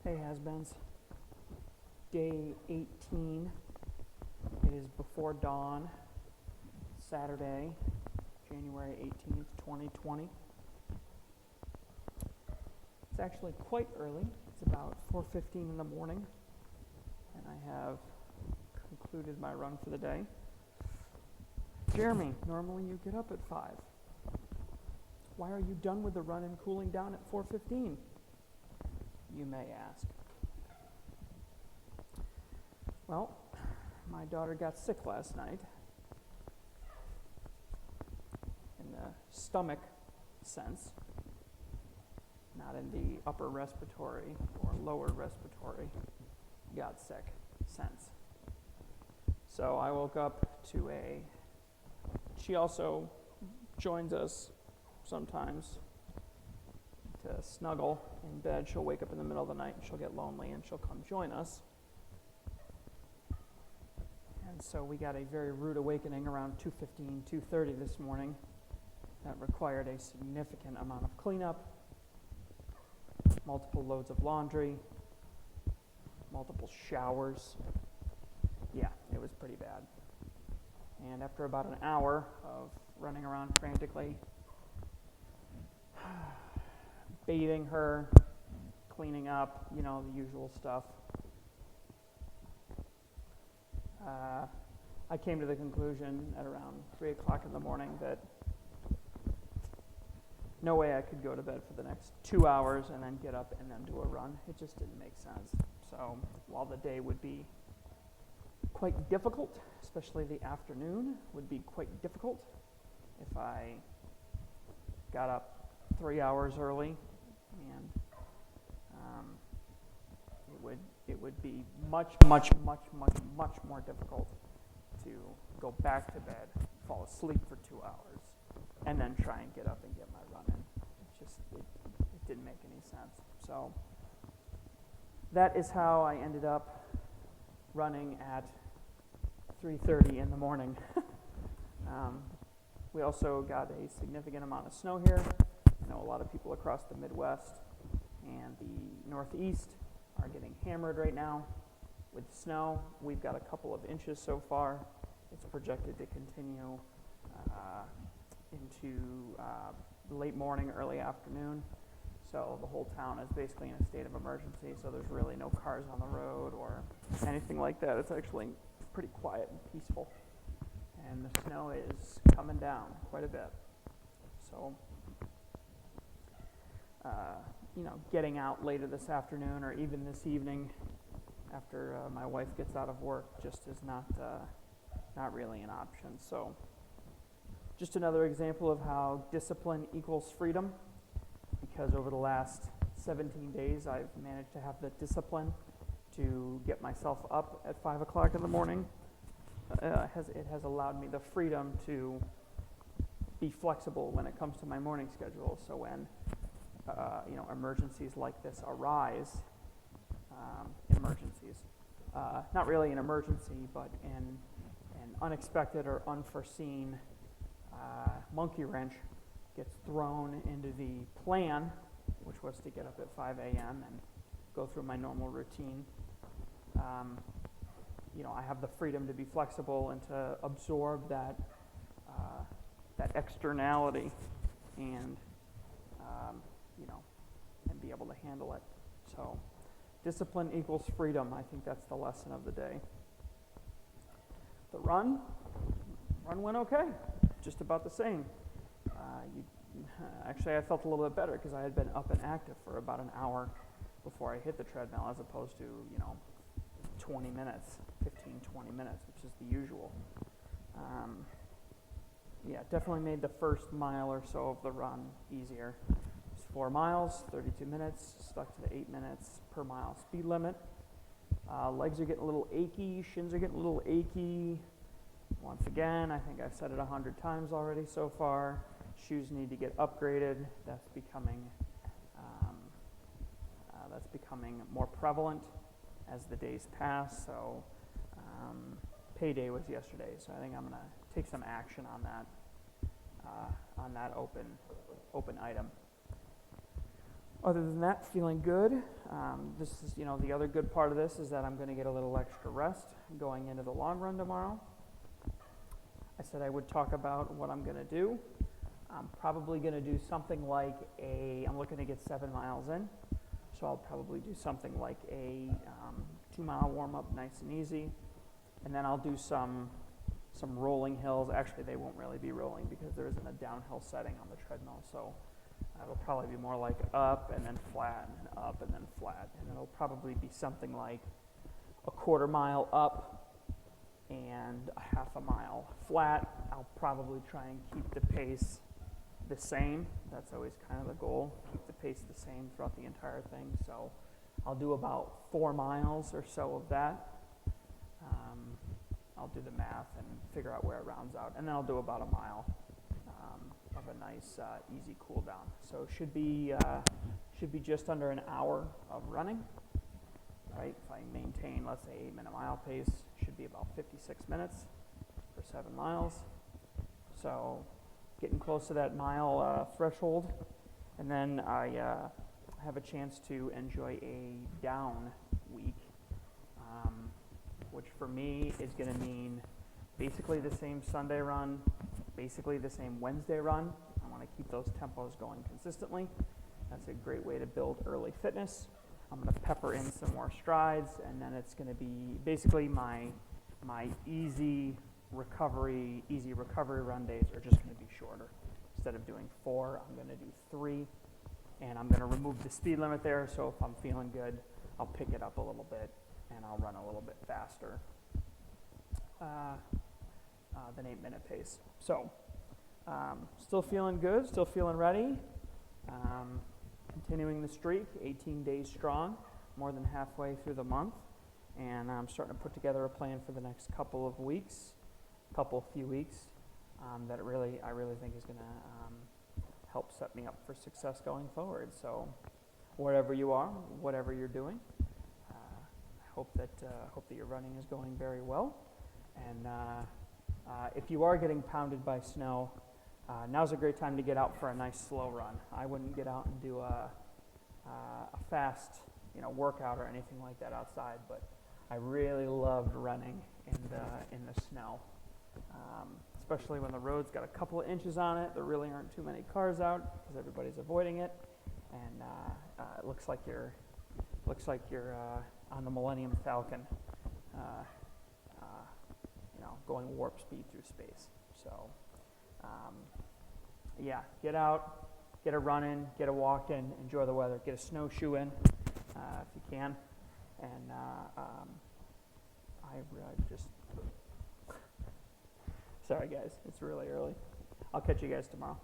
Hey has-beens, day 18. It is before dawn, Saturday, January 18th, 2020. It's actually quite early. It's about 4:15 in the morning, and I have concluded my run for the day. Jeremy, normally you get up at 5. Why are you done with the run and cooling down at 4:15? You may ask. Well, my daughter got sick last night in the stomach sense, not in the upper respiratory or lower respiratory got sick sense. So I woke up to she also joins us sometimes to snuggle in bed. She'll wake up in the middle of the night and she'll get lonely and she'll come join us. And so we got a very rude awakening around 2:15, 2:30 this morning that required a significant amount of cleanup, multiple loads of laundry, multiple showers. Yeah, it was pretty bad. And after about an hour of running around frantically, bathing her, cleaning up, the usual stuff, I came to the conclusion at around 3 o'clock in the morning that no way I could go to bed for the next 2 hours and then get up and then do a run. It just didn't make sense. So while the day would be quite difficult, especially the afternoon would be quite difficult if I got up 3 hours early, and it would be much more difficult to go back to bed, fall asleep for 2 hours, and then try and get up and get my run in. It didn't make any sense. So that is how I ended up running at 3:30 in the morning. We also got a significant amount of snow here. I know a lot of people across the Midwest and the Northeast are getting hammered right now with snow. We've got a couple of inches so far. It's projected to continue into late morning, early afternoon. So the whole town is basically in a state of emergency, so there's really no cars on the road or anything like that. It's actually pretty quiet and peaceful. And the snow is coming down quite a bit. So, getting out later this afternoon or even this evening after my wife gets out of work just is not really an option. So, just another example of how discipline equals freedom, because over the last 17 days I've managed to have the discipline to get myself up at 5 o'clock in the morning. It has allowed me the freedom to be flexible when it comes to my morning schedule. So when emergencies like this arise, not really an emergency, but an unexpected or unforeseen monkey wrench gets thrown into the plan, which was to get up at 5 a.m. and go through my normal routine. I have the freedom to be flexible and to absorb that externality and and be able to handle it. So, discipline equals freedom. I think that's the lesson of the day. The run went okay, just about the same. Actually, I felt a little bit better because I had been up and active for about an hour before I hit the treadmill, as opposed to 20 minutes, 15, 20 minutes, which is the usual. Definitely made the first mile or so of the run easier. It's 4 miles, 32 minutes, stuck to the 8 minutes per mile speed limit. Legs are getting a little achy, shins are getting a little achy. Once again, I think I've said it 100 times already so far. Shoes need to get upgraded. That's becoming more prevalent as the days pass. So payday was yesterday, so I think I'm going to take some action on that open item. Other than that, feeling good. This is, the other good part of this is that I'm going to get a little extra rest going into the long run tomorrow. I said I would talk about what I'm going to do. I'm probably going to do something like I'm looking to get 7 miles in, so I'll probably do something like a 2-mile warm-up, nice and easy, and then I'll do some rolling hills. Actually, they won't really be rolling because there isn't a downhill setting on the treadmill, so it'll probably be more like up and then flat and then up and then flat, and it'll probably be something like a 1/4 mile up and a 1/2 mile flat. I'll probably try and keep the pace the same. That's always kind of the goal, keep the pace the same throughout the entire thing. So I'll do about 4 miles or so of that. I'll do the math and figure out where it rounds out, and then I'll do about a mile of a nice easy cool down. So should be just under an hour of running, right? If I maintain, let's say, 8-minute mile pace, should be about 56 minutes for 7 miles. So getting close to that mile threshold, and then I have a chance to enjoy a down week, which for me is going to mean basically the same Sunday run, basically the same Wednesday run. I want to keep those tempos going consistently. That's a great way to build early fitness. I'm going to pepper in some more strides, and then it's going to be basically my easy recovery run days are just going to be shorter. Instead of doing 4, I'm going to do 3, and I'm going to remove the speed limit there, so if I'm feeling good, I'll pick it up a little bit, and I'll run a little bit faster than 8-minute pace. So, still feeling good, still feeling ready. Continuing the streak, 18 days strong, more than halfway through the month, and I'm starting to put together a plan for the next few weeks, that I really think is going to help set me up for success going forward. So, wherever you are, whatever you're doing, I hope that your running is going very well. And if you are getting pounded by snow, now's a great time to get out for a nice slow run. I wouldn't get out and do a fast, workout or anything like that outside, but I really loved running in the snow, especially when the road's got a couple of inches on it. There really aren't too many cars out because everybody's avoiding it, and it looks like you're on the Millennium Falcon, going warp speed through space. So, get out, get a run in, get a walk in, enjoy the weather, get a snowshoe in if you can, and sorry guys, it's really early. I'll catch you guys tomorrow.